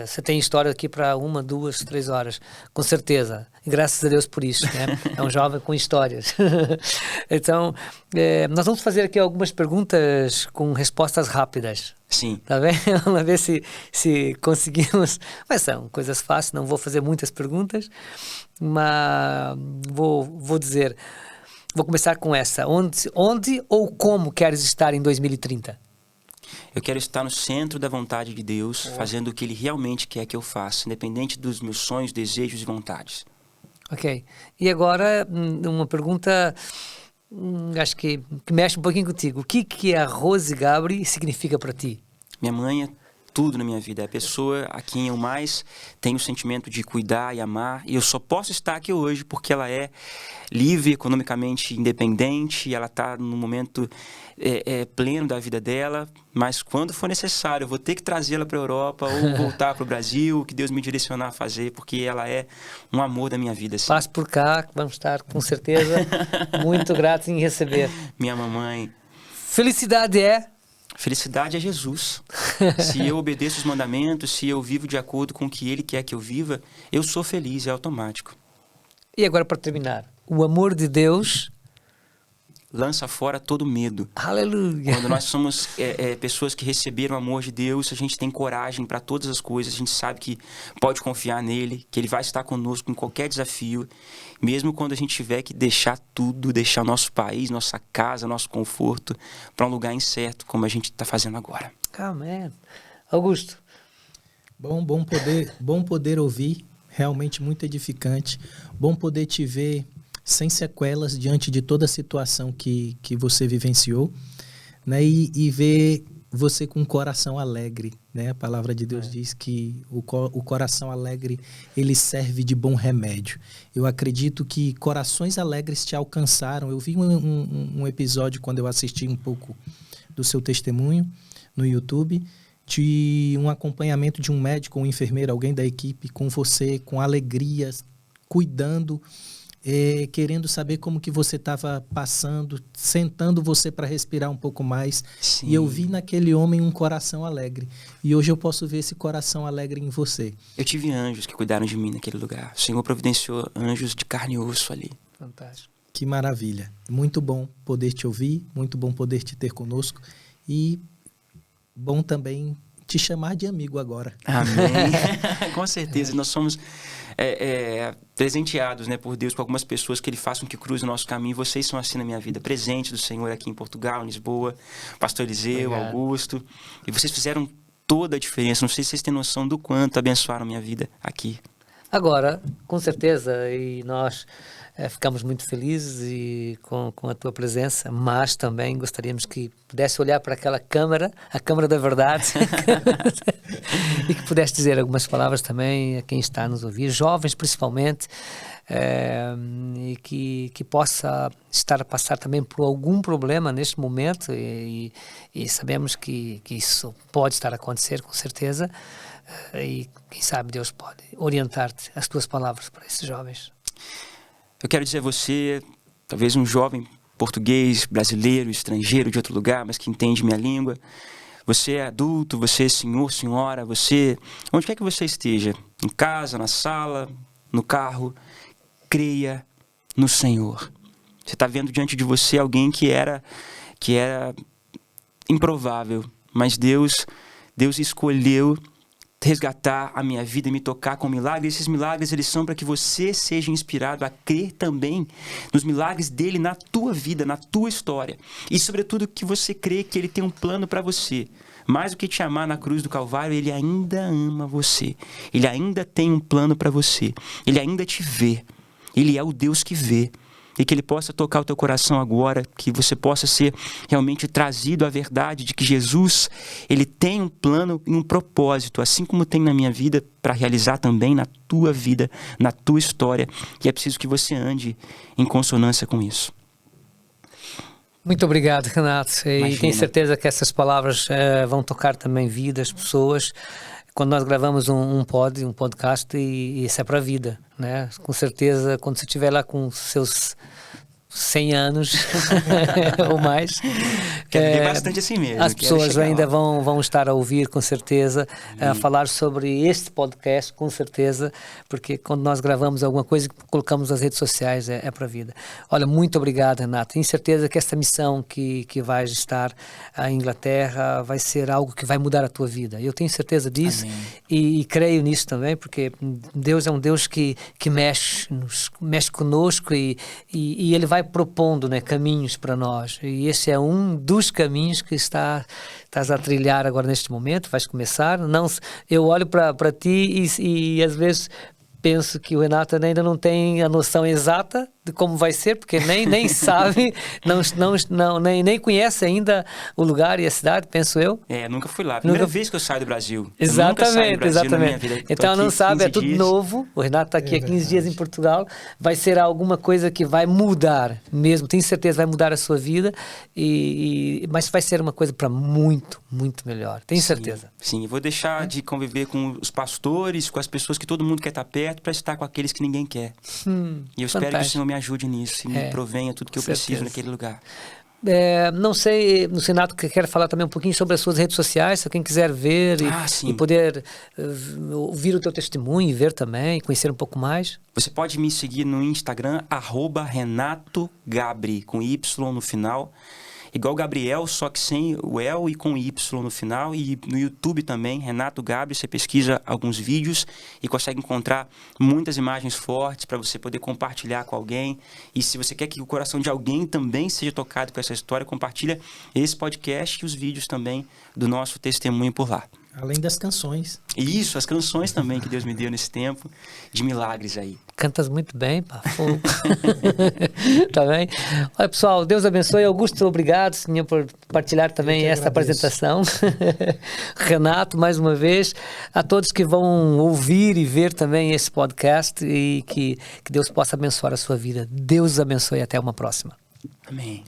Speaker 1: você tem história aqui para 1, 2, 3 horas, com certeza. Graças a Deus por isso, né? É um jovem com histórias. Então, nós vamos fazer aqui algumas perguntas com respostas rápidas.
Speaker 3: Sim.
Speaker 1: Tá bem? Vamos ver se conseguimos. Mas são coisas fáceis, não vou fazer muitas perguntas, mas vou dizer. Vou começar com essa. Onde ou como queres estar em 2030?
Speaker 3: Eu quero estar no centro da vontade de Deus, fazendo o que Ele realmente quer que eu faça, independente dos meus sonhos, desejos e vontades. Ok.
Speaker 1: E agora, uma pergunta, acho que mexe um pouquinho contigo. O que a Rose Gabri significa para ti?
Speaker 3: Minha mãe é tudo na minha vida. É a pessoa a quem eu mais tenho o sentimento de cuidar e amar. E eu só posso estar aqui hoje porque ela é livre, economicamente independente, ela está no momento pleno da vida dela. Mas quando for necessário, eu vou ter que trazê-la para a Europa ou voltar para o Brasil, que Deus me direcionar a fazer, porque ela é um amor da minha vida. Assim.
Speaker 1: Passe por cá, vamos estar com certeza muito gratos em receber.
Speaker 3: Minha mamãe.
Speaker 1: Felicidade é?
Speaker 3: Felicidade é Jesus. Se eu obedeço os mandamentos, se eu vivo de acordo com o que Ele quer que eu viva, eu sou feliz, é automático.
Speaker 1: E agora, para terminar, o amor de Deus
Speaker 3: lança fora todo medo.
Speaker 1: Aleluia.
Speaker 3: Quando nós somos pessoas que receberam o amor de Deus, a gente tem coragem para todas as coisas, a gente sabe que pode confiar nele, que ele vai estar conosco em qualquer desafio, mesmo quando a gente tiver que deixar tudo, deixar nosso país, nossa casa, nosso conforto, para um lugar incerto, como a gente está fazendo agora.
Speaker 1: Amém. Augusto.
Speaker 2: Bom poder ouvir, realmente muito edificante. Bom poder te ver sem sequelas diante de toda a situação que você vivenciou, né? E ver você com um coração alegre, né? A palavra de Deus diz que o coração alegre, ele serve de bom remédio. Eu acredito que corações alegres te alcançaram. Eu vi um episódio quando eu assisti um pouco do seu testemunho no YouTube, de um acompanhamento de um médico, um enfermeiro, alguém da equipe com você, com alegria, cuidando, querendo saber como que você estava passando, sentando você para respirar um pouco mais. Sim. E eu vi naquele homem um coração alegre. E hoje eu posso ver esse coração alegre em você.
Speaker 3: Eu tive anjos que cuidaram de mim naquele lugar. O Senhor providenciou anjos de carne e osso ali.
Speaker 1: Fantástico.
Speaker 2: Que maravilha. Muito bom poder te ouvir, muito bom poder te ter conosco. E bom também te chamar de amigo agora.
Speaker 3: Amém. Com certeza. Nós somos presenteados, né, por Deus com algumas pessoas que Ele façam que cruzem o nosso caminho. Vocês são assim na minha vida. Presentes do Senhor aqui em Portugal, em Lisboa. Pastor Eliseu, Augusto. E vocês fizeram toda a diferença. Não sei se vocês têm noção do quanto abençoaram a minha vida aqui.
Speaker 1: Agora, com certeza, e nós ficamos muito felizes com a tua presença, mas também gostaríamos que pudesse olhar para aquela câmara, a câmara da verdade, e que pudesse dizer algumas palavras também a quem está a nos ouvir, jovens principalmente, e que possa estar a passar também por algum problema neste momento, e sabemos que isso pode estar a acontecer, com certeza, e quem sabe Deus pode orientar-te as tuas palavras para esses jovens.
Speaker 3: Eu quero dizer a você, talvez um jovem português, brasileiro, estrangeiro de outro lugar, mas que entende minha língua. Você é adulto, você é senhor, senhora, você, onde quer que você esteja, em casa, na sala, no carro, creia no Senhor. Você está vendo diante de você alguém que era improvável, mas Deus escolheu resgatar a minha vida e me tocar com milagres. Esses milagres, eles são para que você seja inspirado a crer também nos milagres dele na tua vida, na tua história. E, sobretudo, que você crê que ele tem um plano para você. Mais do que te amar na cruz do Calvário, ele ainda ama você. Ele ainda tem um plano para você. Ele ainda te vê. Ele é o Deus que vê. E que ele possa tocar o teu coração agora, que você possa ser realmente trazido à verdade de que Jesus, ele tem um plano e um propósito, assim como tem na minha vida, para realizar também na tua vida, na tua história, e é preciso que você ande em consonância com isso.
Speaker 1: Muito obrigado, Renato, e tenho certeza que essas palavras vão tocar também vidas, pessoas. Quando nós gravamos um podcast, e isso é para a vida, né? Com certeza, quando você estiver lá com seus 100 anos ou mais,
Speaker 3: quero ver bastante assim mesmo.
Speaker 1: As pessoas ainda vão estar a ouvir, com certeza, a falar sobre este podcast, com certeza, porque quando nós gravamos alguma coisa que colocamos nas redes sociais, é para a vida. Olha, muito obrigado, Renato. Tenho certeza que esta missão que vais estar em Inglaterra vai ser algo que vai mudar a tua vida. Eu tenho certeza disso. E creio nisso também, porque Deus é um Deus que mexe conosco e Ele vai propondo, né, caminhos para nós, e esse é um dos caminhos que estás a trilhar agora neste momento. Vais começar. Eu olho para ti e às vezes penso que o Renato ainda não tem a noção exata de como vai ser, porque nem sabe, nem conhece ainda o lugar e a cidade, penso eu.
Speaker 3: Nunca fui lá. Primeira vez que eu saio do Brasil.
Speaker 1: Exatamente.
Speaker 3: Na minha vida.
Speaker 1: Então não sabe, é tudo novo. O Renato está aqui há 15 dias em Portugal. Vai ser alguma coisa que vai mudar mesmo. Tenho certeza vai mudar a sua vida. Mas vai ser uma coisa para muito, muito melhor. Tenho certeza.
Speaker 3: Sim, vou deixar de conviver com os pastores, com as pessoas que todo mundo quer estar perto, para estar com aqueles que ninguém quer. E eu espero que o Senhor me ajude nisso e me provenha tudo que eu preciso naquele lugar.
Speaker 1: Não sei, no Renato, que quero falar também um pouquinho sobre as suas redes sociais, se quem quiser ver e poder ouvir o teu testemunho e ver também, conhecer um pouco mais.
Speaker 3: Você pode me seguir no Instagram, @RenatoGabri, com Y no final. Igual Gabriel, só que sem o El e com Y no final. E no YouTube também, Renato Gabri, você pesquisa alguns vídeos e consegue encontrar muitas imagens fortes para você poder compartilhar com alguém. E se você quer que o coração de alguém também seja tocado com essa história, compartilha esse podcast e os vídeos também do nosso testemunho por lá.
Speaker 2: Além das canções.
Speaker 3: Isso, as canções também que Deus me deu nesse tempo de milagres aí.
Speaker 1: Cantas muito bem, pá. Tá bem? Olha, pessoal, Deus abençoe. Augusto, obrigado, senhor, por partilhar também esta apresentação. Renato, mais uma vez. A todos que vão ouvir e ver também esse podcast e que Deus possa abençoar a sua vida. Deus abençoe. Até uma próxima.
Speaker 3: Amém.